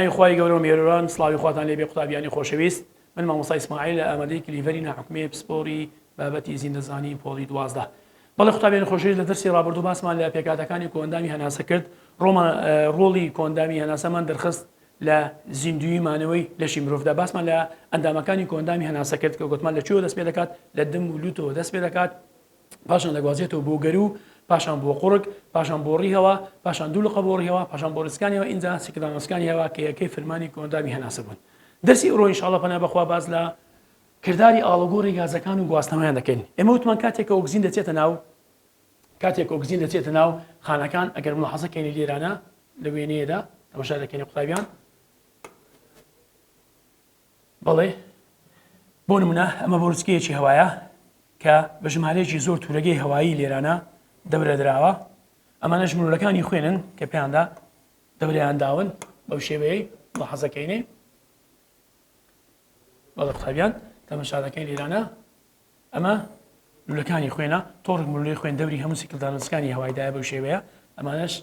ناوی خی گەورە و میێران سڵاوی خواتان لێبێ قوتابیانی خۆشەویست من مامۆستا ئیسماعیل لە ئامادەی کلیڤەری ناحکومێ پسپۆری بابەتی زیندەزانی پۆلی 12 بەڵێ قوتابیانی خۆشەویست لە دەرسی ڕابردوو باسمان لە پێکاتەکانی کۆندامی هەناسە کرد ڕۆڵی کۆندامی هەناسەمان دەرخست لە زیندویمانەوەی لەشی مرۆڤدا باسمان لە ئەندامەکانی کۆندامی هەناسە کرد کە گوتمان لەکوێوە دەست پێ دەکات لە دم و لوتەوە دەست پێ دەکات پاشان دەگوازێتەوە بۆ گەرو پاشان بۆ قوڕک پاشان بۆ ڕیهەوە پاشان دوولقە بۆ ڕیهەوە پاشان بۆ ڕسکانیەوە ئینجا سیکلانۆسکانی هەوا کە یەکەی فرمانی کۆندامی هەناسە بوون دەرسی ئەوڕۆ ئینشاڵڵا پەنا بەخوا باز لە کردداری ئاڵۆگۆڕی گازەکان و گواستنەوەیان دەکەین ئێمە وتمان کاتێک ئۆکسین دەچێتە ناو خانەکان ئەگەر ملاحەزەکەینی لێرانە لە وێنەیەدا تەماشا دەکەینی قوتابیان بەڵێ بۆ نمونە ئەمە بۆ ڕچکەیەکی هەوایە کە بە ژمارەیەکی زۆر تورەگەی هەوایی لێرانە دەورە درراوە ئەمانە ژمرۆلەکانی خوێنن کە پێیاندا دەورەیان داون بەو شێوەیە ملاحەزەکەینێ بەڵێ قوتابیان تەماشا دەکەین لێرانە ئەمە لولەکانی خوێنە تۆڕک مرۆلەی خوێن دەوری هەموو سیکلدانۆسکانی هەوایدایە بەو شێوەیە ئەمانەش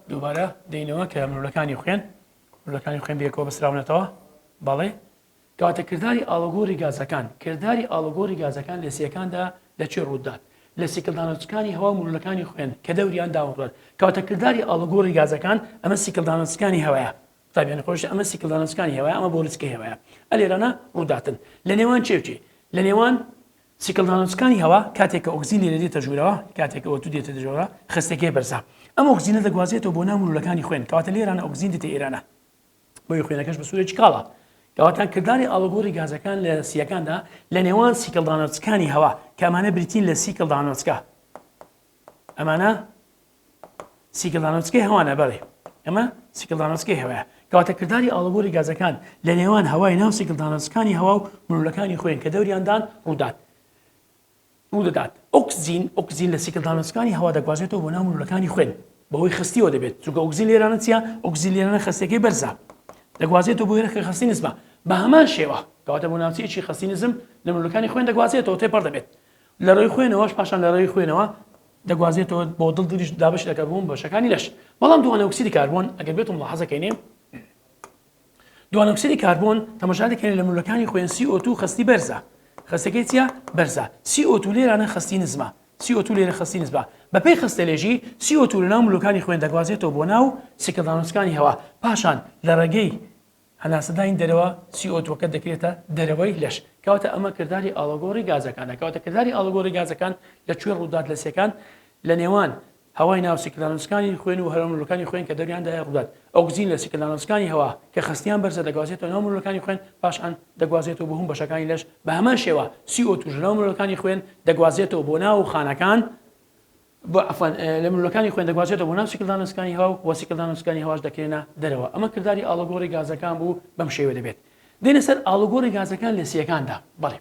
دووبارە دێنەوە کە مرۆلەکانی خوێن بێکەوە بەسراونەتەوە بەڵێ کەواتە کردداری ئاڵۆگۆڕی گازەکان لە سیەکاندا لەکوێ ڕوودات لە سیکلدانۆسکانی هەوا مرۆلەکانی خوێن کە دەوریان داوەڕات کەواتە کردداری ئاڵۆگۆڕی گازەکان ئەمە سیکلدانۆسکانی هەوایە قوتابیانی خۆش ئەمە سیکلدانۆسکانی هەوایە ئەمە بۆ ڕچکەی هەوایە ئەلێرانە ڕووداتن لە نێوان چێوچی لە نێوان سیکلدانۆسکانی هەوا کاتێک کە ئۆکسین لێرە دێتە ژوورەوە کاتێک ئەوە تو دێتە ژوورە خستەکەی بەرزە ئەم ئۆکسینە دەگوازێتەوە بۆ ناو مرۆلەکانی خوێن کەواتە لێرانە ئۆکسین دێتە ئێرانە بۆی خوێنەکەش بە سوورێکی کاڵە کەواتە کردداری ئاڵۆگۆڕی گازەکان لە سیەکاندا لە نێوان سیکلدانۆسکانی هەوا کە ئەمانە بریتین لە سیکلدانۆسکا ئەمانە سیکلدانۆسکەی هەوانە بەڵێ ئەمە سیکلدانۆسکەی هەوایە کەواتە کردداری ئاڵۆگۆڕی گازەکان لە نێوان هەوای ناو سیکلدانۆسکانی هەوا و مرۆلەکانی خوێن کە دەوریاندان ڕوودەدات ئۆکسین لە سیکلدانۆسکانی هەوا دەگوازێتەوە بۆ ناو مرۆلەکانی خوێن بەهۆی خستیەوە دەبێت چونکە ئۆکسین لێرانە چیە ئۆکسین لێرانە خستەکەی بەرزە دەگوازێتەوە بۆ هێرەکە خستی نزمە بە هەمان شێوە کەواتە بۆ ناوچەیەکی خستی نزم لە مرۆلەکانی خوێن دەگوازێتەوە تێپەڕ دەبێت لە ڕێی خوێنەوەش پاشان لە ڕێی خوێنەوە دەگوازێتەوە بۆ دڵیش دابش دەکات بوون بەشەکانی لەش بەڵام دووانە ئۆکسیدی کاربۆن ئەگەر بێتم ملاحەزەکەینێ دووانە ئۆکسیدی کاربۆن تەماشا دەکەین لە مرۆلەکانی خوێن CO2 خستی بەرزە خستەکەی چیە بەرزە CO2 لێرانە خستی نزمە CO2 لێرە خستی نزمە بەپێی خستەلێژی CO2 لە ناو مرۆلەکانی خوێن دەگوازێتەوە بۆ ناو سیکلدانۆسکانی هەوا پاشان لە ڕێگەی هەناسەداین دەرەوە CO2کە دەکرێتە دەرەوەی لەش کەواتە ئەمە کردداری ئاڵۆگۆڕی گازەکانە کەواتە کردداری ئاڵۆگۆڕی گازەکان لەکوێ ڕوودات لە سیەکان لە نێوان هەوای ناو سیکلدانۆسکانی خوێن و هەرە مرۆلەکانی خوێن کە دەوریاندایە ڕوودات ئۆکسین لە سیکلدانۆسکانی هەوا کە خستیان بەرزە دەگوازێتەوە ناو مرۆلەکانی خوێن پاشان دەگوازێتەوە بۆ هەموو بەشەکانی لەش بە هەمان شێوە CO2 لە ناو مرۆلەکانی خوێن دەگوازێتەوە بۆ ناو خانەکان لە مرۆلەکانی خوێن دەگوازێتەوە بۆ ناو سیکلدانۆسکانی هەوا و سیکلدانۆسکانی هەواش دەکرێنە دەرەوە ئەمە کردداری ئاڵۆگۆڕی گازەکان بوو بەم شێوە دەبێت دێنە سەر ئاڵۆگۆڕی گازەکان لە سیەکاندا بەڵێ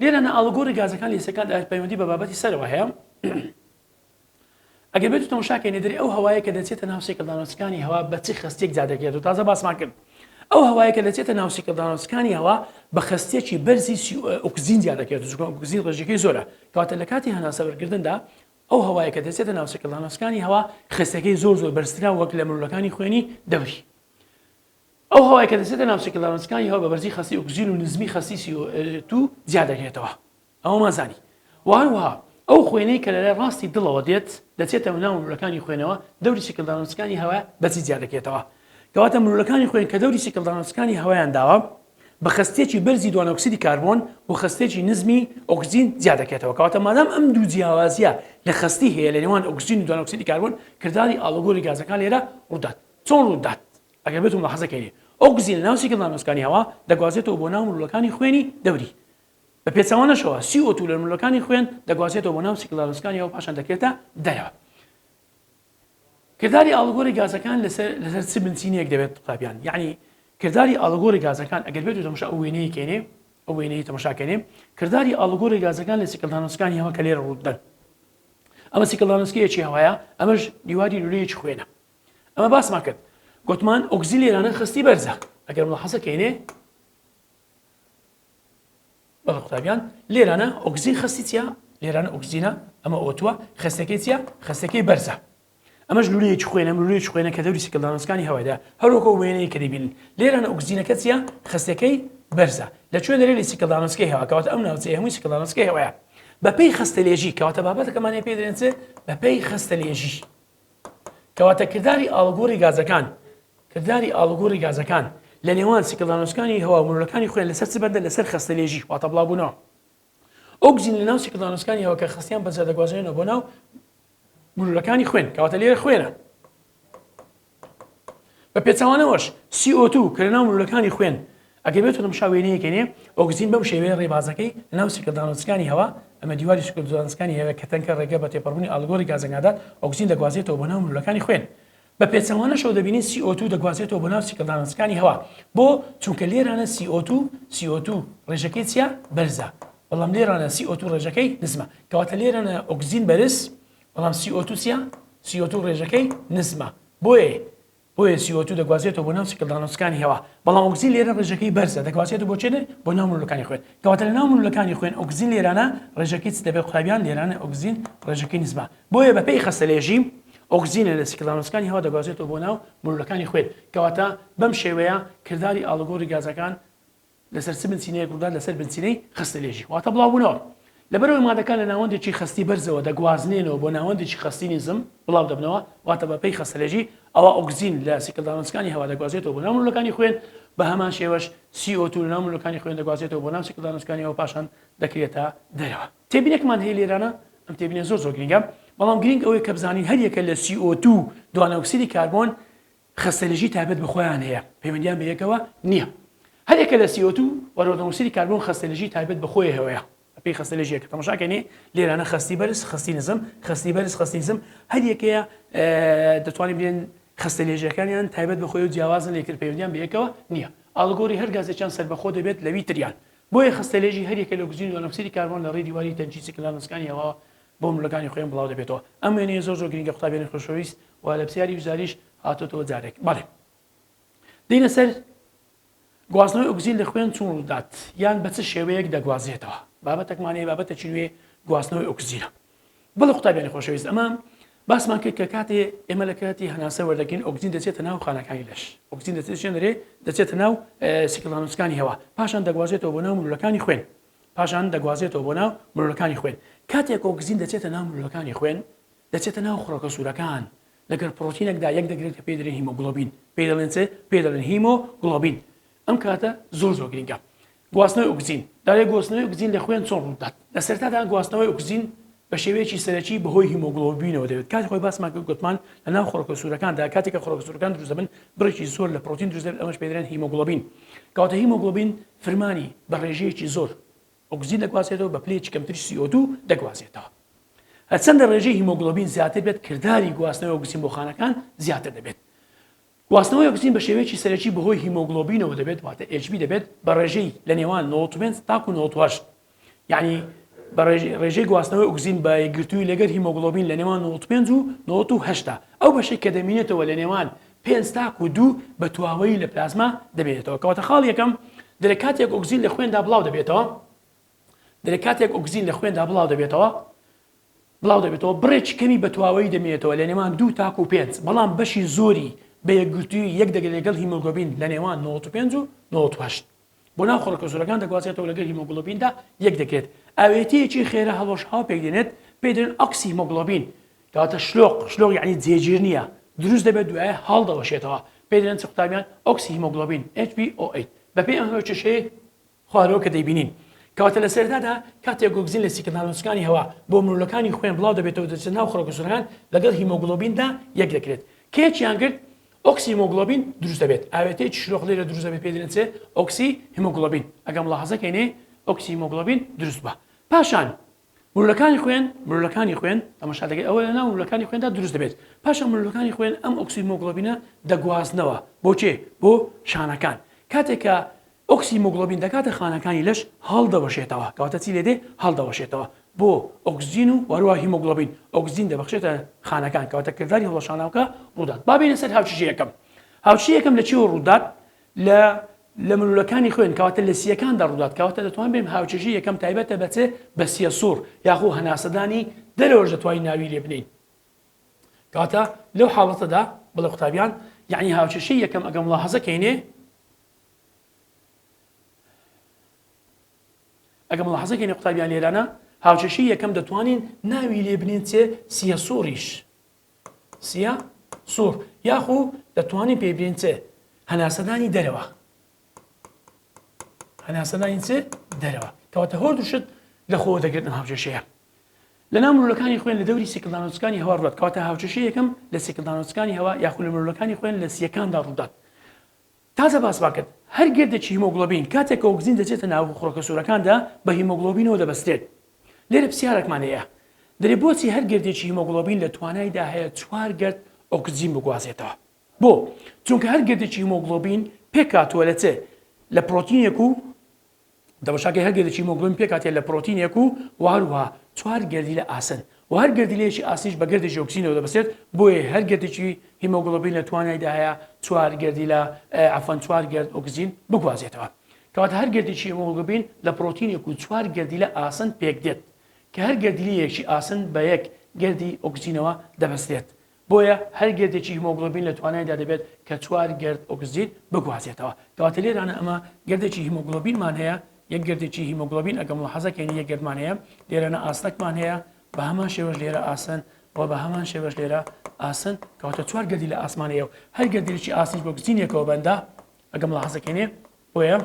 لێرانە ئاڵۆگۆڕی گازەکان لە سیەکاندا پەیوەندی بە بابەتی سەرەوە هەیە ئەگەر بێت تەماشاکەین دەری ئەو هەوایە کە دەچێتە ناو سیکلدانۆسکانی هەوا بە چ خستێک زیادەکرێت و تازە باسمان کرد ئەو هەوایە کە دەچێتە ناو سیکلدانۆسکانی هەوا بە خستێکی بەرزی ئۆکسین زیادەکرێت ئۆکسین ڕێژەکەی زۆرە کەواتە لە کاتی هەناسەوەرگردندا ئەو هەوایە کە دەچێتە ناو سیکلدانۆسکانی هەوا خستەکەی زۆر بەرزترا وەک لە مرۆلەکانی خوێنی دەوری ئەو هەوایە کە دەچێتە ناو سیکلدانۆسکانی هەوا بە بەرزی خستی ئۆکسین و نزمی خستی CO2 زیادەکرێتەوە ئەوە مازانی وهروەها ئەو خوێنەی کە لە ڕاستی دڵەوە دێت دەچێتە ناو مرۆلەکانی خوێنەوە دەوری سیکلدانۆسکانی هەوا بەچی زیادەکرێتەوە کەواتە مرۆلەکانی خوێن کە دەوری سیکلدانۆسکانی هەوایان داوە بە خستێکی بەرزی دووانە ئۆکسیدی کاربۆن و خستێکی نزمی ئۆکسین زیادەکرێتەوە کەواتە مادام ئەم دوو جیاوازیە لە خستی هەیە لە نێوان ئۆکسین و دووانە ئۆکسیدی کاربۆن کردداری ئاڵۆگۆڕی گازەکان لێرە ڕوودات چۆن ڕوودات ئەگەر بێتم ملاحەزەکەینێ ئۆکسین لە ناو سیکلدانۆسکانی هەوا دەگوازێتەوە بۆ ناو مرۆلەکانی خوێنی دەوری بە پێچەوانەشەوە CO2 لە مرۆلەکانی خوێن دەگوازێتەوە بۆ ناو سیکلدانۆسکانی هەوا پاشان دەکرێتە دەرەوە کردداری ئاڵۆگۆڕی گازەکان لەسەر چ بنچینەیەک دەبێت قوتابیان یعنی کردداری ئاڵۆگۆڕی گازەکان ئەگەر بێت تەماشا ئەو وێنەی تەماشاکەینێ کردداری ئاڵۆگۆڕی گازەکان لە سیکلدانۆسکانی هەوا کە لێرە ڕوودەن ئەمە سیکلدانۆسکەیەکی هەوایە ئەمەش دیواری لولەیەکی خوێنە ئەمە باسمان کرد گوتمان ئۆکسین لێرانە خستی بەرزە ئەگەر ملاحەزەکەینێ بەڵێ قوتابیان لێرانە ئۆکسین خستی چیە لێرانە ئۆکسینە ئەمە ئۆتووە خستەکەی چیە خستەکەی بەرزە ئەمەش لولەیەکی خوێنە لولەیەکی خوێنە کە دەوری سیکلدانوسەکانی هەوایدا هەروەکو وێنەیە کە دەبینن لێرانە ئۆکسجینەکە چیە خستەکەی بەرزە لەکوێ دەرێ لە سیکلدانوسەکەی هەوا کەواتە ئەم ناوچەیە هەمووی سیکلدانوسەکەی هەوایە بەپێی خستەلێژی کەواتە بابەتەکەمانێ پێ دەڵێن چێ بەپێی خستەلێژی کەواتە کردداری ئاڵگۆڕی گازەکان لە نێوان سیکلدانوسەکانی هەوا و مرۆلەکانی خوێن لەسەر چ بەندە لەسەر خستەلێژی واتە بڵاوبوونەوە ئۆکسجین لە ناو سیکلدانوسەکانی هەوا کە خستیان بەرزە دەگوازێنەوە بۆ ناو مرۆلەکانی خوێن کەواتە لێرە خوێنە بە پێچەوانەوەش CO2 کە لە ناو مرۆلەکانی خوێن ئەگەر بێت لەم شاوێنەیەکێنێ ئۆکسجین بەم شێوەیە ڕێبازەکەی لە ناو سیکلدانوسەکانی هەوا ئەمە دیواری سیکلدانوسەکانی هەوە کە تەنکە ڕێگە بە تێپەڕبوونی ئاڵگۆڕی گازەنگادات ئۆکسجین دەگوازێتەوە بۆ ناو مرۆلەکانی خوێن بە پێچەوانەشەوە دەبینین CO2 دەگوازێتەوە بۆ ناو سیکلدانوسەکانی هەوا بۆ چونکە لێرانە CO2 ڕێژەکەی چیە بەرزە بەڵام لێرانە CO2 ڕێژەکەی نزمە کەواتە لێرانە ئۆکسجین بەرز بەڵام CO2 چیە CO2 ڕێژەکەی نزمە بۆیە CO2 دەگوازێتەوە بۆ ناو سیکلدانوسەکانی هەوا بەڵام ئۆکسجین لێرە ڕێژەکەی بەرزە دەگوازێتەوە بۆ چێنێ بۆ ناو مرۆلەکانی خوێن کەواتە لە ناو مرۆلەکانی خوێن ئۆکسجین لێرانە ڕێژەکەی چ دەبێت قوتابیان لێرانە ئۆکسجین ڕێژەکەی نزمە بۆیە بەپێی خستەلێژی ئۆکسجینە لە سیکلدانوسەکانی هەوا دەگوازێتەوە بۆ ناو مرۆلەکانی خوێن کەواتە بەم شێوەیە کردداری ئاڵگۆڕی گازەکان لەسەر چ بنچینەیەک ڕوودا لەسەر بنچینەی خستەلێژی واتە بڵاوبوونەوە لەبەرەوەی مادەکان لە ناوەندێکی خستی بەرزەوە دەگوازنێنەوە بۆ ناوەندێکی خستی نزم بڵاو دەبنەوە واتە بەپێی خستەلێژی ئەوە ئۆکسجین لە سیکلدانوسەکانی هەوا دەگوازێتەوە بۆ ناو مرۆلەکانی خوێن بە هەمان شێوەش CO2 لە ناو مرۆلەکانی خوێن دەگوازێتەوە بۆ ناو سیکلدانوسەکانی هەوا پاشان دەکرێتە دەرەوە تێبینێکمان هەیە لێرانە ئەم تێبینێ زۆر گرنگە بەڵام گرنگ ئەوەیە کە بزانین هەر یەکە لە CO2 دوانە ئۆکسیدی کاربۆن خستەلێژی تایبەت بەخۆیان هەیە پەیوەندیان بە یەکەوە نییە هەر یەکە لە CO2 وەرەوەدە ئۆکسیدی کاربۆن خستەلێژی تایبەت بەخۆی هەیە بەپێی خستەلێژیەکە تەماشاکەنێ لێرانە خستی بەرز خستی نزم خستی بەرز خستی نزم هەر یەکەیە دەتوانین بێن خستەلێژیەکانیان تایبەت بەخۆی و جیاوازن لێکرد پەیوەندیان بە یەکەوە نییە ئاڵگۆڕی هەر گازێکیان سەربەخۆ دەبێت لەوی تریان بۆیە خستەلێژی هەر یەکە لە ئۆکسجین دوانە ئۆکسیدی کاربۆن لە ڕێی دیواری تەنکی سیکلدانوسەکانی هەوا بۆ مرۆلەکانی خوێن بڵاو دەبێتەوە ئەم وێنەیە زۆر گرنگە قوتابیانی خۆشەویست و لە پرسیاری وزاریش هاتوۆتەوە جارێک بەڵێ دێنە سەر گوازنەوەی ئۆکسجین لە خوێن چۆن ڕوودات یان بە چ شێوەیەک دەگوازێتەوە بابەتێکمانەیە بابەتێکی نوێ گواستنەوەی ئۆکسجینە بەڵێ قوتابیانی خۆشەویست ئەمە باسمان کرد کە کاتێ ئێمە لە کاتی هەناسە وەردەگرین ئۆکسجین دەچێتە ناو خانەکانی لەش ئۆکسجین دەچێنەرێ دەچێتە ناو سیکلدانوسەکانی هەوا پاشان دەگوازێتەوە بۆ ناو مرۆلەکانی خوێن پاشان دەگوازێتەوە بۆ ناو مرۆلەکانی خوێن کاتێک ئۆکسجین دەچێتە ناو مرۆلەکانی خوێن دەچێتە ناو خوڕەکە سوورەکان لەگەر پرۆتینێکدا یەک دەگرێت کە پێی دەڵێن هیمۆگلۆبین پێی دەڵێن چێ پێی دەڵێن هیمۆگلۆبین ئەم کاتە زۆر گرنگە گواستنەوەی ئۆکسجین دەڵێ گواستنەوەی ئۆکسجین لە خوێن چۆن ڕوودات لە سەرەتادا گواستنەوەی ئۆکسجین بە شێوەیەکی سەرەکی بەهۆی هیمۆگلۆبینەوە دەبێت کاتی خۆی باسمان کرد گوتمان لە ناو خوڕەکە سوورەکاندا کاتێککە خوڕەکە سوورەکان دروست دەبن بڕێکی زۆر لە پرۆتین دروست دەبێت ئەمەش پێ دەڵێن هیمۆگلۆبین کەواتە هیمۆگلۆبین فرمانی بە ڕێژەیەکی زۆر ئۆکسجین دەگوازێتەوە بە پلەیەکی کەمتری CO2 دەگوازێتەوە هەرچەندە ڕێژەی هیمۆگلۆبین زیاتر بێت کردداری گواستنەوەی ئۆکسجین بۆ خانەکان زیاتر دەبێت گواستنەوەی ئۆکسجین بە شێوەیەکی سەرەکی بەهۆی هیمۆگلۆبینەوە دەبێت واتە HB دەبێت بە ڕێژەی لە نێوان 95 تاکو 98 یعنی بە ڕێژەی گواستنەوەی ئۆکسجین بە یەکگرتووی لەگەر هیمۆگلۆبین لە نێوان 95 و 98 ئەو بەشەی کە دەمێنێتەوە لە نێوان 5 تاکو 2 بە تواوەی لە پلازما دەبێتەوە کەواتە خاڵ یەکەم دەرێ کاتێک ئۆکسجین لە خوێندا بڵاو دەبێتەوە دەرێ کاتێک ئۆکسجین لە خوێندا بڵاو دەبێتەوە بڕێکی کەمی بە تواوەی دەمێتەوە لە نێوان 2 تاکو 5 بەڵام بەشی زۆری بە یەکگرتووی یەک دەگەل لەگەڵ هیمۆگلۆبین لە نێوان 95 و 98 بۆ ناو خوڕەکە سوورەکان دەگوازێتەوە لەگەڵ هیمۆگلۆبیندا یەک دەکرێت ئاوێتەیەکی خێرا هەڵۆشەوە پێک دێنێت پێی دەڵێن ئۆکسی هیمۆگلۆبین کەواتە شلۆق یعنی جێگیر نییە دروست دەبێت دوایە هەڵدەوەشێتەوە پێی دەڵێن چ قوتابیان ئۆکسی هیمۆگلۆبین HbO8 بەپێی ئەم چێشەیە خوارەوە کە دەیبینین کەواتە لە سەرەتادا کاتێک ئۆکسجین لە سیکلدانوسەکانی هەوا بۆ مرۆلەکانی خوێن بڵاو دەبێتەوە دەچێت ناو خوڕەکە سوورەکان لەگەڵ هیمۆگلۆبیندا یەک دەکرێت کێچیان کرد ئۆکسی هیمۆگلۆبین دروست دەبێت ئاوێتەیەکی شلۆق لێرە دروست دەبێت پێ دەڵێن چێ ئۆکسی هیمۆگلۆبین ئەگەر ملاحەزەکەینێ ئۆکسی هیمۆگلۆبین دروست بە پاشان مرۆلەکانی خوێن تەماشا دەکەیت ئەوە لە ناو مرۆلەکانی خوێندا دروست دەبێت پاشان مرۆلەکانی خوێن ئەم ئۆکسی هیمۆگلۆبینە دەگوازنەوە بۆ شانەکان کاتێکە ئۆکسی هیمۆگلۆبین دەکاتە خانەکانی لەش هەڵدەوەشێتەوە کەواتە چی لێدێ هەڵدەوەشێتەوە بۆ ئۆکسجین و وەروە هیمۆگلۆبین ئۆکسجین دەبەخشێتە خانەکان کەواتە کردداری هەڵەشانەوەکە ڕوودات بابینە سەر هاوچێژی یەکەم هاوچی یەکەم لە چیوە ڕوودات لە مرۆلەکانی خوێن کەواتە لە سیەکاندا ڕوودات کەواتە دەتوان بێم هاوچێژی یەکەم تایبەتە بەچێ بە سیە سوور یاخۆ هەناسەدانی دەرەوەش دەتوانین ناوی لێ بنین کاتە لەو حاڵەتەدا بڵێ قوتابیان یعنی هاوچەشەی یەکەم ئەگەم ملاحەزەکەینێ ئەگەم ملاحەزەکەینێ قوتابیان لێرانە هاوچەشەی یەکەم دەتوانین ناوی لێ بنین چێ سیە سووریش سیە سوور یاخو دەتوانین پێ بێن چێ هەناسەدانی دەرەوە هەناسەدانی چێ دەرەوە کەواتە هەردووشت لە خۆ دەگرن هاوچەشەیە لە ناو مرۆلەکانی خوێن لە دەوری سیکلدانۆچکانی هەوا ڕوودات کەواتە هاوچەشەی یەکەم لە سیکلدانۆچکانی هەوا یاخو لە مرۆلەکانی خوێن لە سیەکاندا ڕوودات تازە باس باکرد هەر گردێکی هیمۆگلۆبین کاتێک کە ئۆکسجین دەچێتە ناو خۆرەکە سوورەکاندا بە هیمۆگلۆبینەوە دەبەسترێت لێرە پرسیارێکمان هەیە دەرێ بۆچی هەر گردێکی هیمۆگلۆبین لە تواناییدا هەیە 4 گرد ئۆکسجین بگوازێتەوە بۆ چونکە هەر گردێکی هیمۆگلۆبین پێکاتوە لە چێ لە پرۆتینێک و دەبشاکە هەر گردێکی هیمۆگلۆبین پێکاتێت لە پرۆتینێک و هەروەها 4 گردی لە ئاسن و هەر گردیلەیەکی ئاسیش بە گردێکی ئۆکسجینەوە دەبەستێت بۆیە هەر گردێکی هیمۆگلۆبین لە تواناییدا هەیە 4 گردی لە عەفوەن 4 گرد ئۆکسجین بگوازێتەوە کەواتە هەر گردێکی هیمۆگلۆبین لە پرۆتینێک و 4 گردی لە ئاسن پێک دێت کە هەر گردیلەیەکی ئاسن بە یەک گردی ئۆکسجینەوە دەبەستێت بۆیە هەر گردێکی هیمۆگلۆبین لە تواناییدا دەبێت کە 4 گرد ئۆکسجین بگوازێتەوە کەواتە لێرانە ئەمە گردێکی هیمۆگلۆبینمان هەیە یەک گردێکی هیمۆگلۆبین ئەگەم ملاحەزەکەین یەک گردمان هەیە لێرەنە ئاسنەکمان هەیە بە هەمان شێوەش لێرە ئاسن و بە هەمان شێوەش لێرە ئاسن کەواتە 4 گردی لە ئاسمانەیە و هەر گردێکی ئاسیش بە ئۆکسجینێکەوە بەندا ئەگەم ملاحەزەکەینێ بۆیە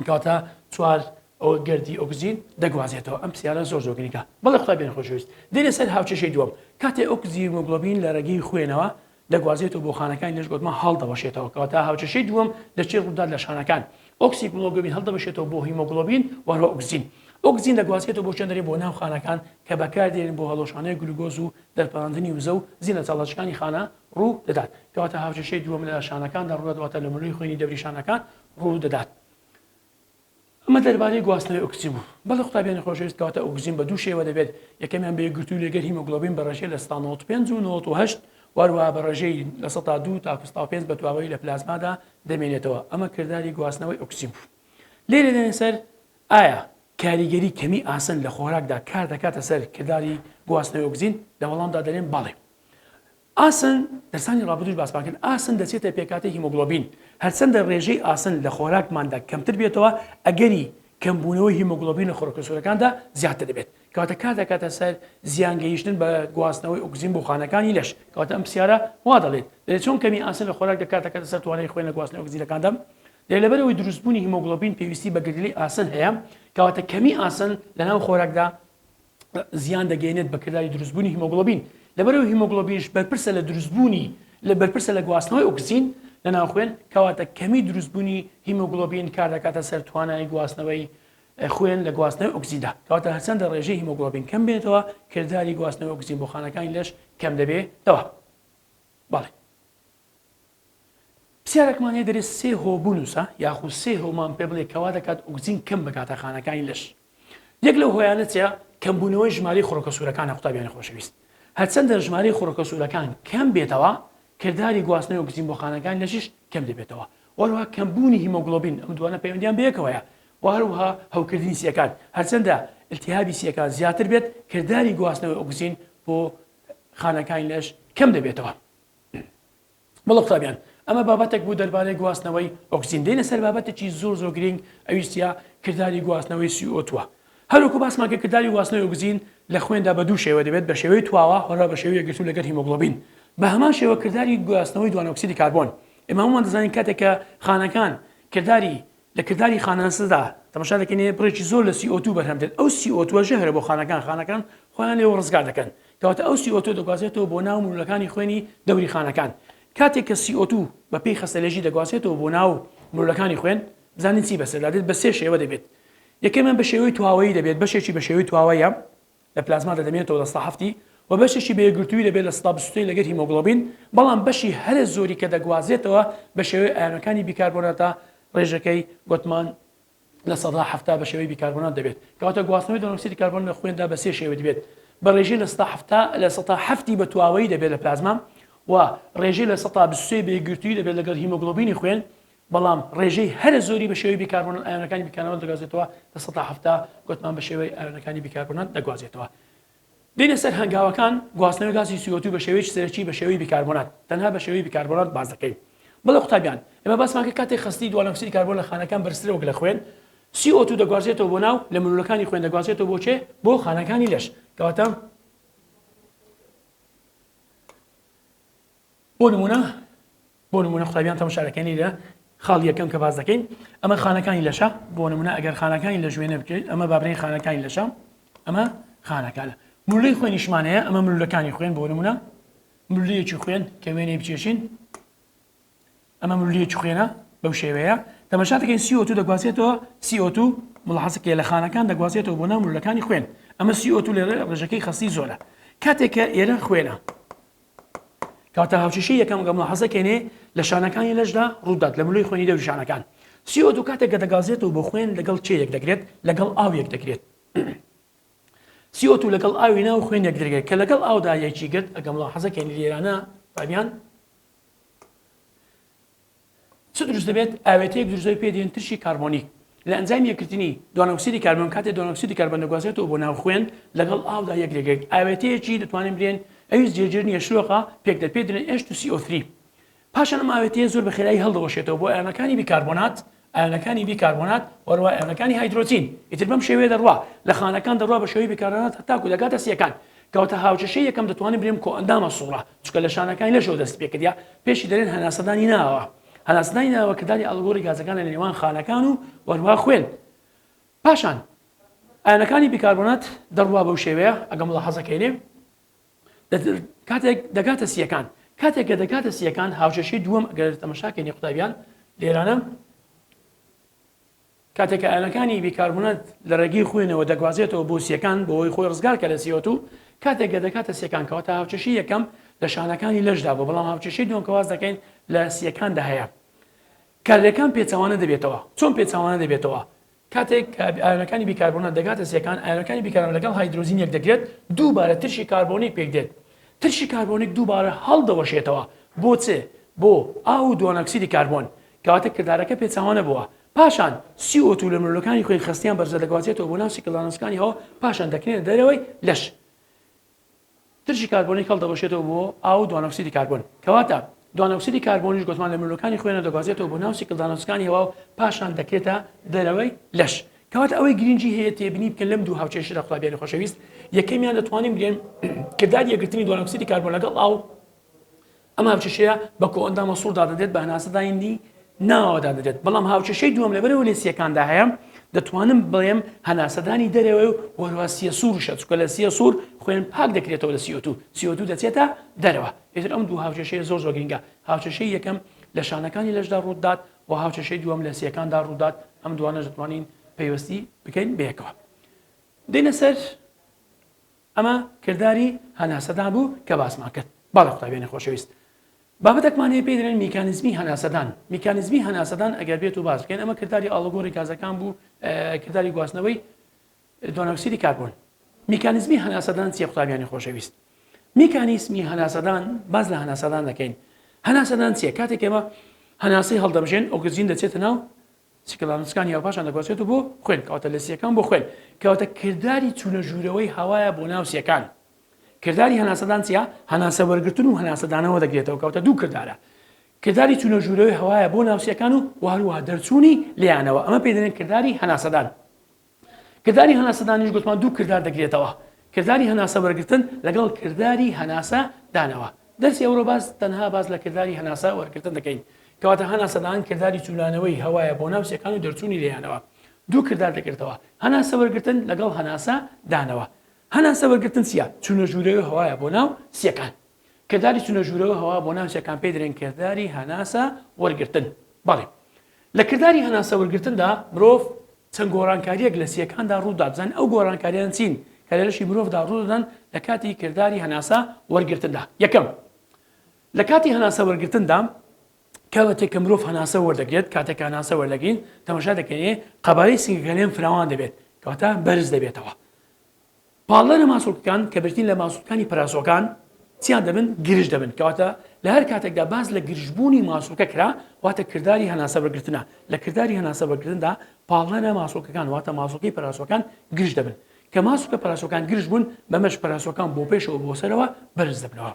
کەواتە 4 ئەو گردی ئۆکسجین دەگوازێتەوە ئەم پرسیارە زۆر زۆرگرنگە بەڵێ قوتابیان خۆشەویست دێنە سەر هاوچەشەی دووەم کاتێ ئۆکسجین هیمۆگلۆبین لە ڕێگەی خوێنەوە دەگوازێتەوە بۆ خانەکانی لەش گوتمان هەڵدەبەشێتەوە کەواتە هاوچەشەی دووەم لە چێ ڕوودات لە شانەکان ئۆکسیهیمۆگلۆبین هەڵدەبەشێتەوە بۆ هیمۆگلۆبین و هەروە ئۆکسجین ئۆکسجین دەگوازێتەوە بۆ چەندەری بۆ ناو خانەکان کە بەکاردێنن بۆ هەڵۆشانەی گلوکۆز و دەرپەڕاندنی وزە و زیینە چاڵەچەکانی خانە ڕوو دەدات کەواتە هاوچەشەی دووەم لە شانەکاندا ڕوودەداتە لە مروی خوێنی دەوری شانەکان ڕوو دەدات ئەمە دەربارەی گواستنەوەی ئۆکسجین بوو بەڵێ قوتابیانی خۆشەویست کەواتە ئۆکسجین بە دوو شێوە دەبێت یەکەمیان بە یەکگرتووی لەگەر هیمۆگلۆبین بە ڕێژەی لە 95 و 98 وەروە بە ڕێژەی لە 2 تا 5 بە تواوەی لە پلازمادا دەمێنێتەوە ئەمە کردداری گواستنەوەی ئۆکسجین بوو لێرە دێنێ سەر ئایا کاریگەری کەمی ئاسن لە خۆراکدا کار دەکاتە سەر کردداری گواستنەوەی ئۆکسجین لە وەڵامدا دەرێن بەڵێ ئاسن دەرسانی ڕابردوش باسپاکرد ئاسن دەچێتە پێکاتی هیمۆگلۆبین هەرچەندە ڕێژەی ئاسن لە خۆراکماندا کەمتر بێتەوە ئەگەری کەمبوونەوەی هیمۆگلۆبین لە خۆراکە سوورەکاندا زیاتر دەبێت کەواتە کار دەکاتە سەر زیانگەیشتن بە گواستنەوەی ئۆکسجین بۆ خانەکانی لەش کەواتە ئەم پرسیارە وا دەڵێت دەبێت چۆن کەمی ئاسن لە خۆراک دەکات دەکاتە سەر توانای خوێن لە گواستنەوەی ئۆکسجینەکاندا لەبەرەوەی دروستبوونی هیمۆگلۆبین پێویستی بە گردیلەی ئاسن هەیە کەواتە کەمی ئاسن لەناو خۆراکدا زیان دەگەێنێت بە کردداری دروستبوونی هیمۆگلۆبین لەبەرەوەی هیمۆگلۆبینش بەرپرسە لە دروستبوونی لە بەرپرسە لە گواستنەوەی ئۆکسجین لە ناو خوێن کەواتە کەمی دروستبوونی هیمۆگلۆبین کار دەکاتە سەر توانای گواستنەوەی خوێن لە گواستنەوەی ئۆکسیدا کەواتە هەرچەندە ڕێژەی هیمۆگلۆبین کەم بێتەوە کردداری گواستنەوەی ئۆکسجین بۆ خانەکانی لەش کەم دەبێتەوە بەڵێ پرسیارێکمان هەیە دەرێت سێ هۆبوو نووسە یاخو سێ هۆمان پێ بڵێ کەوا دەکات ئۆکسجین کەم بکاتە خانەکانی لەش یەک لەو هۆیانە چیە کەمبوونەوەی ژمارەی خۆراکە سوورەکانە قوتابیانی خۆشەویست هەرچەندە ژمارەی خۆراکە سوورەکان کەم بێتەوە کردداری گواستنەوەی ئۆکسجین بۆ خانەکان لەشیش کەم دەبێتەوە وەروەها کەمبوونی هیمۆگلۆبین ئەم دوانە پەیوەندیان بەیەکەوەیە وهروها هەوکردنی سیەکان هەرچەندە التیهابی سیەکان زیاتر بێت کردداری گواستنەوەی ئۆکسجین بۆ خانەکانی لەش کەم دەبێتەوە بەڵێ قوتابیان ئەمە بابەتێک بوو دەربارەی گواستنەوەی ئۆکسجین دێنە سەر بابەتێکی زۆر گرنگ ئەویستە کردداری گواستنەوەی CO2 هەروەکو باسمان کە کردداری گواستنەوەی ئۆکسجین لە خوێندا بە دوو شێوە دەبێت بە شێوەی تواوە هەروە بە شێوەی یەکگرتوو لەگەر هیمۆگلۆبین بە هەمان شێوە کردداری گواستنەوەی دوان ئۆکسیدی کاربۆن ئێمە هەمومان دەزانین کاتێک کە خانەکان لە کردداری خانەنسەدا تەماشا دەکەین بڕێکی زۆر لە CO2 بەرهەم دێت ئەو CO2 ژەهرە بۆ خانەکان خۆیان لێوە ڕزگار دەکەن کەواتە ئەو CO2 دەگوازێتەوە بۆ ناو مرۆلەکانی خوێنی دەوری خانەکان کاتێک کە CO2 بە پێی خەستەلێژی دەگوازێتەوە بۆ ناو مرۆلەکانی خوێن بزانین چی بەسەردادێت بە سێ شێوە دەبێت یەکەمیان بە شێوەی تواوەیی دەبێت بەشێکی بە شێوەی تواوەیە لە پلازمادا دەمێتەوە لە سەحەفتی و بەشێکی بە یەکگرتووی دەبێت لە 120 لەگەر هیمۆگلۆبین بەڵام بەشی هەرە زۆری کە دەگوازێتەوە بە شێوەی ئایۆنەکانی بیکاربۆناتە ڕێژەکەی گوتمان لە 170 بە شێوەی بیکاربۆنات دەبێت کەواتە گواستنەوەی دۆنۆکسیدی کاربۆن لە خوێندا بە سێ شێوە دەبێت بە ڕێژەی لە 170 بە تواوەیی دەبێت لە پلازما و ڕێژەی لە 123 بە یەکگرتووی دەبێت لەگەر هیمۆگلۆبینی خوێن بەڵام ڕێژەی هەرە زۆری بە شێوەی بیکاربوونەوە ئایۆنەکانی بیکاربۆنات دەگوازێتەوە لە 170 گوتمان بە شێوەی ئایۆنەکانی بیکاربۆنات دەگوازێتەوە دێنە سەر هەنگاوەکان گواستنەوەی گازی CO2 بە شێوەیەکی سەرەکی بە شێوەی بیکاربۆنات تەنها بە شێوەی بیکاربۆنات باز دەکەین بەڵێ قوتابیان ئێمە باسمان کرد کاتێک خستی دووانەکسیدی کاربۆن لە خانەکان بەرزترە وەک لە خوێن CO2 دەگوازێتەوە بۆ ناو لە ملولەکانی خوێن دەگوازێتەوە بۆ چێ بۆ خانەکانی لەش کەواتە بۆ نمونە قوتابیان تەماشاکەنی لە خاڵ یەکەم کە باز دەکەین ئەمە خانەکانی لەشە بۆ نمونە ئەگەر خانەکانی لە ژوێنە بکەیت ئەمە بابرین خانەکانی لەشە ئەمە خانەکانە ملولی خوێنیشمانەیە ئەمە ملولەکانی خوێن بۆ نمونە ملولیەکی خوێن کە وێنەی بچێشین ئەمە ملولیەکی خوێنە بەو شێوەیە تەماشا دەکەین CO2 دەگوازێتەوە CO2 مڵحەزەکە لە خانەکان دەگوازێتەوە بۆ ناو ملولەکانی خوێن ئەمە CO2 لێرە ڕێژەکەی خەستی زۆرە کاتێک کە ئێرە خوێنە کاتە هاوچشی یەکەم گەمڵە حەزەکەێنێ لە شانەکانی لەشدا ڕوودات لە ملوی خوێنی دەوری شانەکان CO2 کاتێک کە دەگازێتەوە بۆ خوێن لەگەڵ چێیەک دەگرێت لەگەڵ ئاویەک دەگرێت CO2 لەگەڵ ئاوی ناو خوێنێک دەگرێت کە لەگەڵ ئاودا یەکی گرت ئەگەمڵە حەزەکەێنی لێرانە فامیان چ دروست دەبێت ئاوێتەیەک دروستەوەی پێدێن ترشی کاربۆنیک لە ئەنجامی یەکردنی دوانۆکسیدی کاربۆن کاتێک دوانۆکسیدی کاربۆن دەگوازێتەوە بۆ ناو خوێن لەگەڵ ئاودا یەک دەگرێت ئاوێتەیەکی دەتوانین برێن ئەویش جێگیر نیە شلۆقە پێک دەپێ درێن H2CO3 پاشان ئەم ئاوێتەیە زۆر بە خێرایی هەڵدەوەشێتەوە بۆ ئایۆنەکانی بیکاربۆنات وەروە ئایۆنەکانی هایدرۆجین ئیتر بەم شێوەیە دەڕوا لە خانەکان دەڕوا بە شێوەی بیکاربۆنات هەتاکو دەگاتە سیەکان کەواتە هاوچەشەی یەکەم دەتوانین برێم کۆئەندامە سوڵە چونکە لە شانەکانی لەشەوە دەست پێکردیا پێشی دەرێن هەناسەدانی ناوە هەناسەدانی ناوە کردانی ئەڵگۆڕی گازەکان لە نێوان خانەکان و وەروە خوێن پاشان ئایۆنەکانی بیکاربۆنات دەڕوا بەو شێوەیە ئەگەم مڵاحەزەکەینێ کاتێک دەگاتە سیەکان کاتێک کە دەگاتە سیەکان هاوچەشی دووەم ئەگەر تەماشاکەینی قوتابیان لێرانە کاتێک کە ئایۆنەکانی بیکاربۆنات لە ڕێگەی خوێنەوە دەگوازێتەوە بۆ سیەکان بۆەوەی خۆی ڕزگار کە لە CO2 کاتێک کە دەکاتە سیەکان کەواتە هاوچەشی یەکەم لە شانەکانی لەشدا بۆ بەڵام هاوچەشی دووەم کە واز دەکەین لە سیەکاندا هەیە کارلەکان پێچەوانە دەبێتەوە چۆن پێچەوانە دەبێتەوە کاتێک ئایۆنەکانی بیکاربۆنات دەگاتە سیەکان ئایۆنەکانی بیکاربۆن لەگەڵ هایدرۆژین یەک دەگرێت دووبارە ترشی کاربۆنیک پێک دێت ترشی کاربۆنیک دووبارە هەڵدەوەشێتەوە بۆ چێ بۆ ئاو و دووانۆکسیدی کاربۆن کەواتە کردارەکە پێچەوانە بووە پاشان CO2 لە ملولەکانی خۆی خستیان بەرزە دەگوازێتەوە بۆ ناو سیکڵدانۆسکانیەوە پاشان دەکرێنە دەرەوەی لەش ترشی کاربۆنیک هەڵدەوەشێتەوە بۆ ئاو و دووانۆکسیدی کاربۆن کەواتە دوانۆکسیدی کاربۆنیش گوتمان لە ملولەکانی خۆیانە دەگوازێتەوە بۆ ناو سیکڵدانۆسکانیەوە و پاشان دەکرێتە دەرەوەی لەش کەواتە ئەوەی گرنگی هەیە تێبینی بکەن لەم دوو هاوچێشە قوتابیانی خۆشەویست یەکەمیان دەتوانین بگەین کرداری یەکگرتنی دوانۆکسیدی کاربۆن لەگەڵ ئاو ئەم هاوچەشەیە بە کۆئەندامە سووردا دەدێت بە هەناسەدانی ناوەدا دەدێت بەڵام هاوچەشەی دووەم لەبەرەوە لە سیەکاندا هەیە دەتوانم بڵێم هەناسەدانی دەرەوە و وەروە سیە سوورشە چونکە لە سیە سوور خوێن پاک دەکرێتەوە لە CO2 دەچێتە دەرەوە ئێتر ئەم دوو هاوچەشەیە زۆر گرنگە هاوچەشەی یەکەم لە شانەکانی لەشدا ڕوودات و هاوچەشەی دووەم لە سیەکاندا ڕوودات ئەم دوانە دەتوانین پەیوەستی بکەین بەیەکەوە دێنە سەر ئەمە کردداری هەناسەدان بوو کە باسمان کرد باڵە قوتابیانی خۆشەویست بابەتێکمانەیە پێ دەڵێن میکانیزمی هەناسەدان میکانیزمی هەناسەدان ئەگەر بێت و باز بکەین ئەمە کردداری ئاڵۆگۆڕی گازەکان بوو کردداری گواستنەوەی دوانۆکسیدی کاربۆن میکانیزمی هەناسەدان چیە قوتابیانی خۆشەویست میکانیزمی هەناسەدان باز لە هەناسەدان دەکەین هەناسەدان چیە کاتێک ئێمە هەناسەی هەڵدەبژێن ئۆکسجین دەچێتە ناو سیکڵدانۆسکانی یا پاشان دەگوازێتەوە بۆ خوێن کەواتە لە سیەکان بۆ خوێن کەواتە کردداری چوونە ژوورەوەی هەوایە بۆ ناو سیەکان کردداری هەناسەدان چیە هەناسە وەرگرتن و هەناسەدانەوە دەگرێتەوە کەواتە دوو کرددارە کردداری چوونە ژوورەوەی هەوایە بۆ ناو سیەکان و هەروەها دەرچوونی لیانەوە ئەمە پێ دەڵێن کردداری هەناسەدان کردداری هەناسەدانیش گوتمان دوو کرددار دەگرێتەوە کردداری هەناسە وەرگرتن لەگەڵ کردداری هەناسە دانەوە دەرسی ئەوڕۆ باز تەنها باز لە کردداری هەناسە وەرگرتن دەکەین کەواتە هەناسەدان کردداری چوونانەوەی هەوایە بۆ ناو سیەکان و دەرچوونی لیانەوە دوو کرددار دەگرێتەوە هەناسە وەرگرتن لەگەڵ هەناسە دانەوە هەناسە وەرگرتن چیە چوونە ژوورەوەی هەوایە بۆ ناو سیەکان کردداری چوونە ژوورەوەی هەوا بۆ ناو سیەکان پێ دەڵێن کردداری هەناسە وەرگرتن بەڵێ لە کردداری هەناسە وەرگرتندا مرۆڤ چەند گۆڕانکاریەک لە سیەکاندا ڕوودا بزانین ئەو گۆڕانکاریان چین کە لە لەشی مرۆڤدا ڕوودەدەن لە کاتی کردداری هەناسە وەرگرتندا یەکەم لە کاتی هەناسە وەرگرتندا کاتێک کە مرۆڤ هەناسە وەردەگرێت کاتێک هەناسە وەردەگرین تەماشا دەکەین قەبارەی سنگەکانیان فراوان دەبێت کەواتە بەرز دەبێتەوە پاڵە لە ماسوولەکان کە برتین لە ماسوولەکانی پەراسۆکان چیان دەبن گرژ دەبن کەواتە لە هەر کاتێکدا باز لە گرژبوونی ماسوولکە کرا واتە کردداری هەناسە وەرگرتنە لە کردداری هەناسە وەرگرتندا پاڵە لە ماسوولەکان واتە ماسوولکەی پەراسۆکان گرژ دەبن کە ماسوکە پەراسۆکان گرژ بوون بەمەش پەراسۆکان بۆ پێشەوە بۆ سەرەوە بەرز دەبنەوە.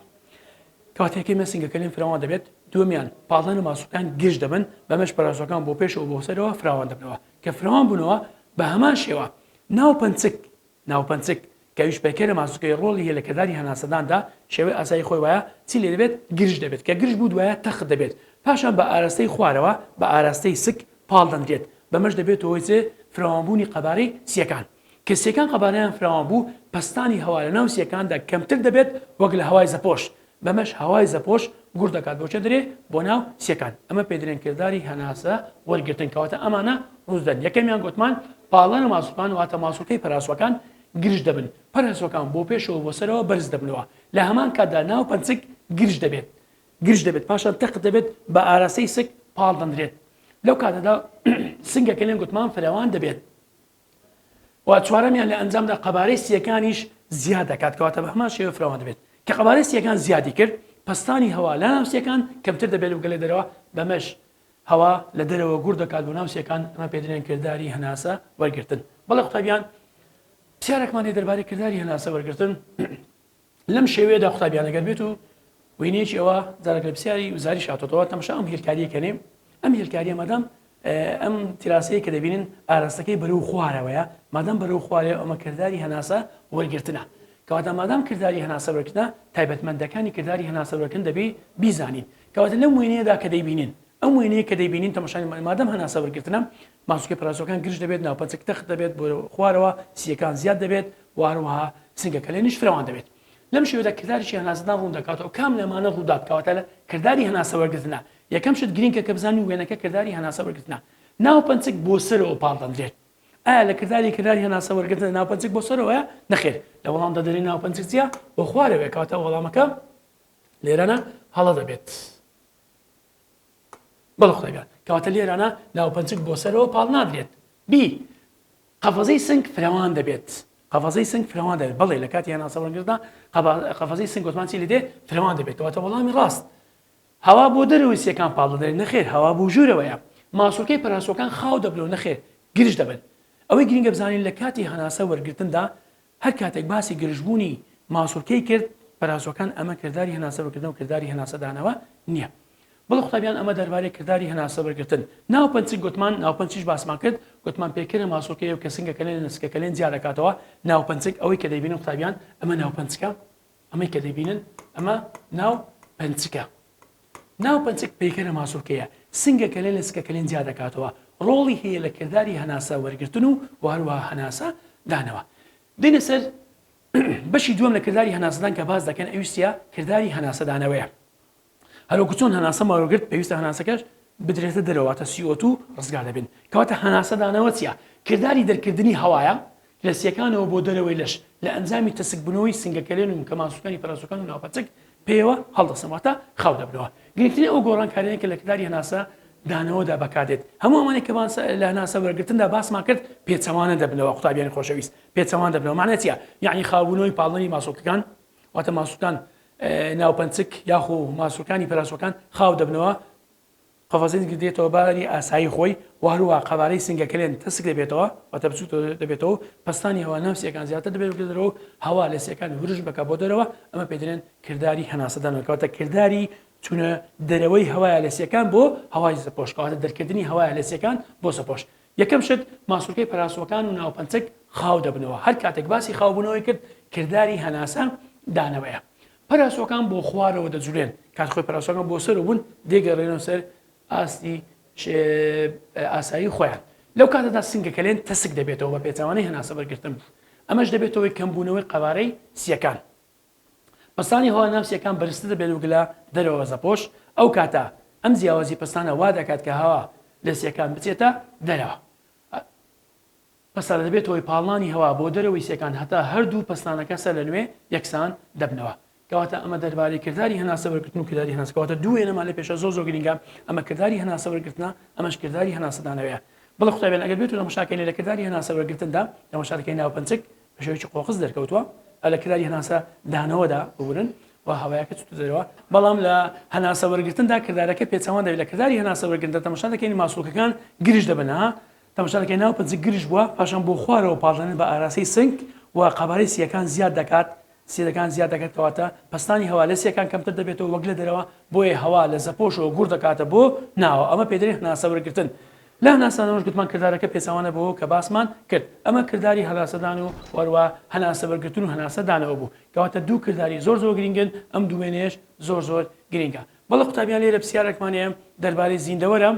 کاتێکی مە سنگەکەلین فراوان دەبێت دومیان پاڵەن و ماسوکان گشت دەبن بەمەش پەراسۆکان بۆ پێشەوە بۆ سەرەوە فراوان دەبنەوە کە فراوان بوونەوە بە هەمان شێوە ناوپەنچک کەویش پێکەرە ماسوکەی ڕۆڵی هەیە لە کردداری هەناسەداندا شێوەی ئاسایی خۆی وایە چی لێ دەبێت گرژ دەبێت کە گرژ بوو دوایە تەخت دەبێت پاشان بە ئاراستەی خوارەوە بە ئاراستەی سک پاڵ دەندرێت بەمەش دەبێت هۆی فراوانبوونی قەبارەی سیەکان کە سیەکان قەبارەیان فراوان بوو پستانی هەوا لە ناو سیەکاندا کەمتر دەبێت وەک لە هەوای زەپۆش بەمەش هەوای زەپۆش گوڕ دەکات بۆچە درێ بۆ ناو سیەکان ئەمە پێدرێن کردداری هەناسە وەرگرتن کەواتە ئەمانە ڕوودەن یەکەمیان گوتمان پاڵەن و ماسوکان واتە ماسوولکەی پەراسۆکان گرژ دەبن پەراسۆکان بۆ پێشەوە بۆ سەرەوە بەرز دەبنەوە لە هەمان کاتدا ناو پەنچک گرژ دەبێت پاشان تەقت دەبێت بە ئاراستەی سک پاڵ دەندرێت لەو کاتەدا سنگەکە لێن گوتمان فراوان دەبێت و چوارەمیان لە ئەنجامدا قەبارەی سیەکانیش زیاد دەکات کەواتە بە هەمان شێوە فراوان دەبێت کە قەبارەی سیەکان زیادی کرد پستانی هەوا لە ناوسیەکان کەمتر دەبێت و گەلێ دەرەوە بەمەش هەوا لە دەرەوە گوڕ دەکات بۆ ناوسیەکان ئەمە پێدرێن کردداری هەناسە وەرگرتن بەڵێ قوتابیان پرسیارێکمان دەربارەی کردداری هەناسە وەرگرتن لەم شێوەیەدا قوتابیان ئەگەر بێت و وینەیەکی ئەوە جارێک لە پرسیاری وزاری شاتۆتەوە تەماشا ئەم هێلکاریەکەنێ ئەم هێلکاریە مادام ئەم تیراسەیە کە دەبینن ئاراستەکەی بەرەو خوارەوەیە مادام بەرەو خوارێ ئەمە کردداری هەناسە وەرگرتنە کەواتە مادام کردداری هەناسە وەرگرتنە تایبەتمەندەکانی کردداری هەناسە وەرگرتن دەبێ بیزانین کەواتە لەم وێنەیەدا کە دەیبینین ئەم وێنەیە کە دەیبینین تەماشای مادام هەناسە وەرگرتنە ماسوولکەی پەراسۆکان گرژ دەبێت ناوپەنچک تەخت دەبێت بۆ خوارەوە سیەکان زیاد دەبێت واروها سنگەکەلێنیش فراوان دەبێت لەم شێوەیەدا کردداریی هەناسەدان ڕوون دەکاتەوە کام لەمانە ڕوودات کەواتە لە کردداری هەناسە وەرگرتنە یەکەم شت گرینگە کە بزانین وێنەکە کردداری هەناسە وەرگرتنە ناوپەنچک بۆ سەرەوە پاڵ دەندرێت ئایا لە کردداری هەناسە وەرگرتن ناوپەنچک بۆ سەرەوەیە نەخێر لە وەڵام دەدەری ناوپەنچک چیە بۆ خوارەوەی کەواتە وەڵامەکە لێرەنە هەڵە دەبێت بەڵێ قوتابیان کەواتە لێرانە ناوپەنچک بۆ سەرەوە پاڵ نادرێت قەفەزەی سنگ فراوان دەبێت بەڵێ لە کاتی هەناسە وەرگرتنە قەفەزەی سنگ گوتمان چی لێ دێ فراوان دەبێت کەواتە وەڵامی ڕاست هەوا بۆ دەرەوەی سیەکان پاڵ دەدرێت نەخێر هەوا بۆ ژوورەوەیە ماسوولکەی پەراسۆکان خاو دەبنەوە نەخێر گرژ دەبن ئەوەی گرنگە بزانین لە کاتی هەناسە وەرگرتندا هەر کاتێک باسی گرژبوونی ماسوولکەی کرد پەراسۆکان ئەمە کردداری هەناسە وەرگرتن و کردداری هەناسەدانەوە نییە بەڵێ قوتابیان ئەمە دەربارەی کردداری هەناسە وەرگرتن ناوپەنچک گوتمان ناوپەنچیش باسمان کرد گوتمان پێکەرە ماسوولکەیە و کە سنگەکەلێن نسکەکەلێن زیاد دەکاتەوە ناوپەنچک ئەوەی کە دەیبینن قوتابیان ئەمە ناوپەنچکە ئەمەی کە دەیبینن ئەمە ناوپەنچکە ناوپەنچک پێکەرە ماسوولکەیە سنگەکەلێن لە سکەکەلێن زیاد دەکاتەوە ڕۆڵی هەیە لە کردداری هەناسە وەرگرتن و هەروەها هەناسە دانەوە دێنە سەر بەشی دووەم لە کردداری هەناسەدان کە باز دەکەن ئەویستە کردداری هەناسەدانەوەیە هەروەکو چۆن هەناسە ماوەگرت پێویستە هەناسەکەش بدرێتە دەرەوەتە CO2 ڕزگار دەبن کەواتە هەناسەدانەوە چیە کردداری دەرکردنی هەوایە لە سیەکانەوە بۆ دەرەوەی لەش لە ئەنجامی تەسکبوونەوەی سنگەکەلێن و کە ماسوولکانی پەراسۆکان و ناوپەنچک پێوە هەڵدەسەماتە خاو دەبنەوە گرنگترین ئەو گۆڕانکاریەیە کە لە کردداری هەناسە دانەوەدا بەکاردێت هەموو ئەمانێک کە لە هەناسە وەرگرتندا باسمان کرد پێچەوانە دەبنەوە قوتابیانی خۆشەویست پێچەوان دەبنەوە مانە چیە یعنی خاوبوونەوەی پاڵنەری ماسوولکەکان واتە ماسوولکان ناوپەنچک یاخۆ ماسوولکانی پەراسۆکان خاو دەبنەوە قەفەزێک دێتەوە باری ئاسایی خۆی وهروە قەبارەی سنگەکەلێن تەسک دەبێتەوە واتە بچووک دەبێتەوە پستانی هەوا ناو سیەکان زیاتر دەبێت دەرەوە هەوا لە سیەکان ورژ بکە بۆ دەرەوە ئەمە پێدرێن کردداری هەناسەدانەوە کەواتە کردداری چونە دەرەوەی هەوایە لە سیەکان بۆ هەوای سەپۆش کەواتە دەرکردنی هەوایە لە سیەکان بۆ سەپۆش یەکەم شت ماسوولکەی پەراسۆکان و ناوپەنچک خاو دەبنەوە هەر کاتێک باسی خاوبوونەوەی کرد کردداری هەناسە دانەوەیە پەراسۆکان بۆ خوارەوە دەجوڵێن کات خۆی پەراسۆکان بۆ سەر بوون دێگەڕێنەوە سەر ئاستی ئاسایی خۆیان لەو کاتەدا سنگەکەلێن تەسک دەبێتەوە بە پێچەوانەی هەناسە وەرگرتن ئەمەش دەبێتەوەی کەمبوونەوەی قەبارەی سیەکان پستانی هەوا ناو سیەکان بەرزتر دەبێت و گلە دەرەوە زەپۆش ئەو کاتە ئەم جیاوازی پستانە وا دەکات کە هەوا لە سیەکان بچێتە دەرەوە پستە دەبێتەوەی پاڵانی هەوا بۆ دەرەوەی سیەکان هەتا هەردوو پستانەکە سەر لە نوێ یەکسان دەبنەوە کەواتە ئەمە دەربارەی کردداری هەناسە وەرگرتن و کردداری هەناسە کەواتە دووێنەما لە پێشە زۆر گرنگە ئەمە کردداری هەناسە وەرگرتنە ئەمەش کردداری هەناسەدانەوەیە بەڵێ قوتابیان ئەگەر بێت و لە مشاکەی لە کردداری هەناسە وەرگرتندا لە مشارەکەی ناوپەنچک بە شێوەیەکی قۆقز دەرکەوتووە لە کردداری هەناسە دانەوەدا ببورن و هەوایەکە چوتە دەرەوە بەڵام لە هەناسە وەرگرتندا کردارەکە پێچەوان دەبێت لە کردداری هەناسە وەرگرتندا تەماشا دەکەین ماسوولکەکان گرژ دەبن تەماشا دەکەین ناوپەنچک گرژ بووە پاشان بۆ خوارەوە پاڵدەنێت بە ئاراستەی سنگ و قەبارەی سیەکان زیاد دەکات سیەکان زیاد دەکاتەوەتە پستانی هەوا لە سیەکان کەمتر دەبێتەوە وەک لە دەرەوە بۆیە هەوا لە زەپۆشەوە گوڕ دەکاتە بۆ ناوە ئەمە پێدرێ هەناسە وەرگرتن لە هەناسانەوەش گوتمان کردارەکە پێچەوانە بۆ کە باسمان کرد ئەمە کردداری هەناسەدان و وەروە هەناسە وەرگرتن و هەناسەدانەوە بوو کەواتە دوو کردداری زۆر گرنگن ئەم دوێنێش زۆر گرنگە بەڵە قوتابیان لێرە پرسیارێکمانەیە دەربارەی زیندەوەرە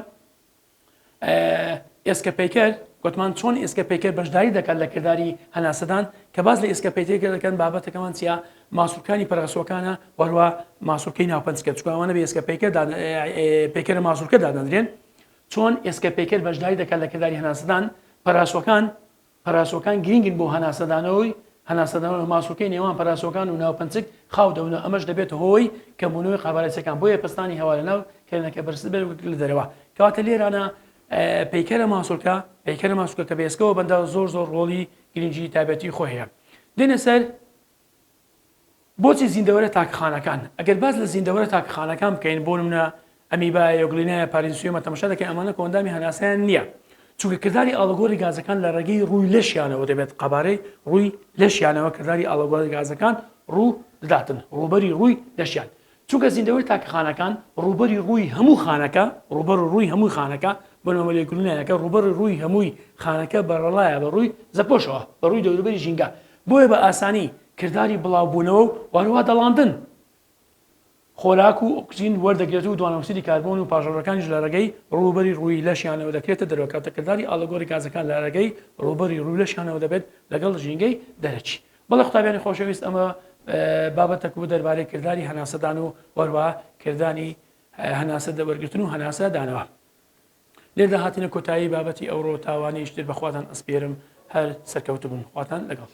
ئێسکە پەیکەر گوتمان چۆن ئێسکە پەیکەر بەشداری دەکات لە کردداری هەناسەدان کە باز لە ئێسکە پەیکەر دەکەن بابەتەکەمان چیە ماسوولەکانی پەرەسوەکانە وەروە ماسوولکەی ناوپەنجکە چکوانە بە ئێسکە پەیکەرە ماسوولکە دادەنرێن چۆن ئێسکە پەیکەر بەشداری دەکات لە کردداری هەناسەدان پەراسوەکان گرنگن بۆ هەناسەدانەوەی هەناسەدانەوە ماسوولکەی نێوان پەراسوەکان و ناوپەنجک خاو دەونە ئەمەش دەبێت هۆی کەمبوونەوەی قەبارەتەکان بۆیە پستانی هەوا لە ناو کێنەکە بەرز بێت لە دەرەوە کەواتە لێرانە پەیکەرە ماسوولکە کە بێسکەوە بەندە زۆر ڕۆڵی گرنگی تایبەتی خۆ هەیە دێنە سەر بۆچی زیندەوەرە تاکخانەکان ئەگەر باز لە زیندەوەرە تاکخانەکان بکەین بۆ نمونە ئەمیبا یۆگلینایە پارینسیۆمە تەماشا دەکەین ئەمانە کۆندامی هەناسەیان نییە چونکە کردداری ئاڵۆگۆری گازەکان لە ڕێگەی ڕووی لەشیانەوە دەبێت قەبارەی ڕووی لەشیانەوە کردداری ئاڵۆگۆری گازەکان ڕوو دەداتن ڕووبەری ڕووی لەشیان چونکە زیندەوەری تاکخانەکان ڕووبەری ڕووی هەموو خانەکە ڕووبەر ڕووی هەمووی خانەکە بنەوە لێکردنەکە ڕووبەری ڕووی هەمووی خانەکە بەڕەڵایە بە ڕووی زەپۆشەوە بە ڕووی دەوروبەری ژینگە بۆیە بە ئاسانی کردداری بڵاوبوونەوە و وارووا دەڵاندن خۆراک و ئۆکسجین وەردەگرێت و دوانەکسیدی کاربۆن و پاژەڕەکانیش لە ڕێگەی ڕووبەری ڕووی لەشیانەوە دەکرێتە دەرەوەکاتە کردداری ئاڵۆگۆری گازەکان لە ڕێگەی ڕووبەری ڕووی لەشیانەوە دەبێت لەگەڵ ژینگەی دەرەچی بەڵێ قوتابیانی خۆشەویست ئەمە بابەتێک بوو دەربارەی کردداری هەناسەدان و وەروە کرددانی هەناسە دەوەرگرتن و هەناسە دانەوە لێردا هاتینە کۆتایی بابەتی ئەوڕۆ تاوانی شتر بەخواتان ئەسپێرم هەر سەرکەوتبوون خواتان لەگەڵ